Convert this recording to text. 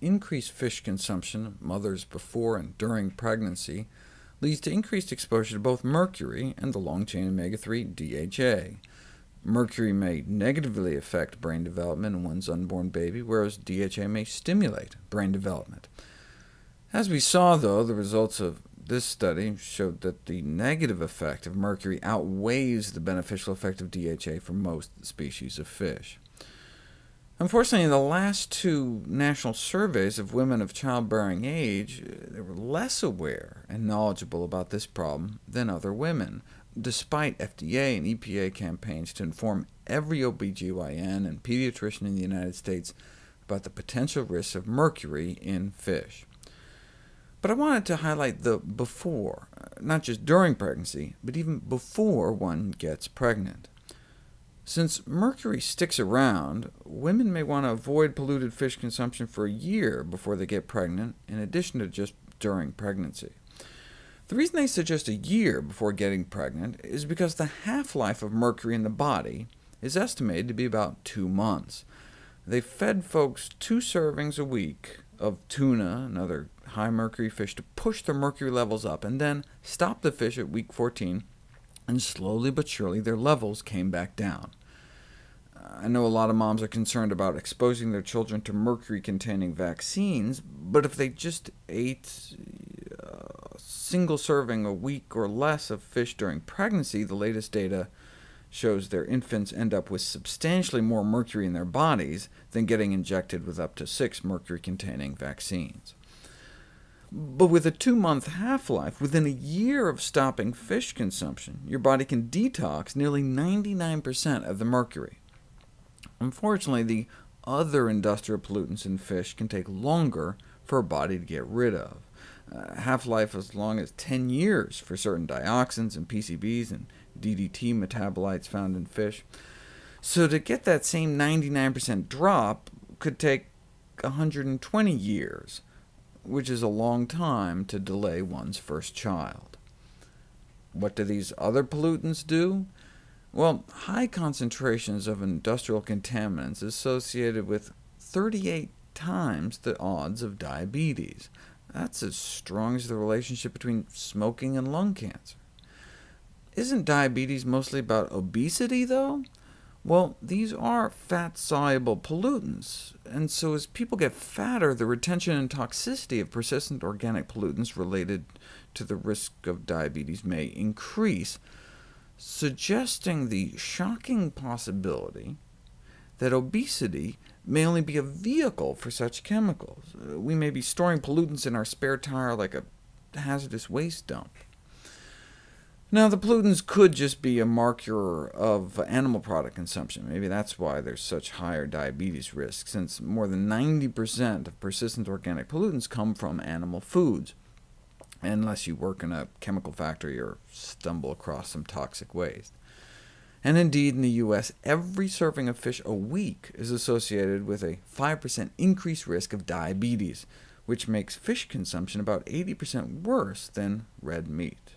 increased fish consumption of mothers before and during pregnancy leads to increased exposure to both mercury and the long-chain omega-3 DHA. Mercury may negatively affect brain development in one's unborn baby, whereas DHA may stimulate brain development. As we saw, though, the results of this study showed that the negative effect of mercury outweighs the beneficial effect of DHA for most species of fish. Unfortunately, in the last two national surveys of women of childbearing age, they were less aware and knowledgeable about this problem than other women, despite FDA and EPA campaigns to inform every OBGYN and pediatrician in the United States about the potential risks of mercury in fish. But I wanted to highlight the before, not just during pregnancy, but even before one gets pregnant. Since mercury sticks around, women may want to avoid polluted fish consumption for a year before they get pregnant, in addition to just during pregnancy. The reason they suggest a year before getting pregnant is because the half-life of mercury in the body is estimated to be about 2 months. They fed folks 2 servings a week of tuna and other high-mercury fish to push their mercury levels up, and then stopped the fish at week 14, and slowly but surely their levels came back down. I know a lot of moms are concerned about exposing their children to mercury-containing vaccines, but if they just ate a single serving a week or less of fish during pregnancy, the latest data shows their infants end up with substantially more mercury in their bodies than getting injected with up to 6 mercury-containing vaccines. But with a 2-month half-life, within a year of stopping fish consumption, your body can detox nearly 99% of the mercury. Unfortunately, the other industrial pollutants in fish can take longer for a body to get rid of. Half-life as long as 10 years for certain dioxins and PCBs and DDT metabolites found in fish. So to get that same 99% drop could take 120 years, which is a long time to delay one's first child. What do these other pollutants do? Well, high concentrations of industrial contaminants associated with 38 times the odds of diabetes. That's as strong as the relationship between smoking and lung cancer. Isn't diabetes mostly about obesity, though? Well, these are fat-soluble pollutants, and so as people get fatter, the retention and toxicity of persistent organic pollutants related to the risk of diabetes may increase, suggesting the shocking possibility that obesity may only be a vehicle for such chemicals. We may be storing pollutants in our spare tire like a hazardous waste dump. Now, the pollutants could just be a marker of animal product consumption. Maybe that's why there's such higher diabetes risk, since more than 90% of persistent organic pollutants come from animal foods, unless you work in a chemical factory or stumble across some toxic waste. And indeed, in the U.S., every serving of fish a week is associated with a 5% increased risk of diabetes, which makes fish consumption about 80% worse than red meat.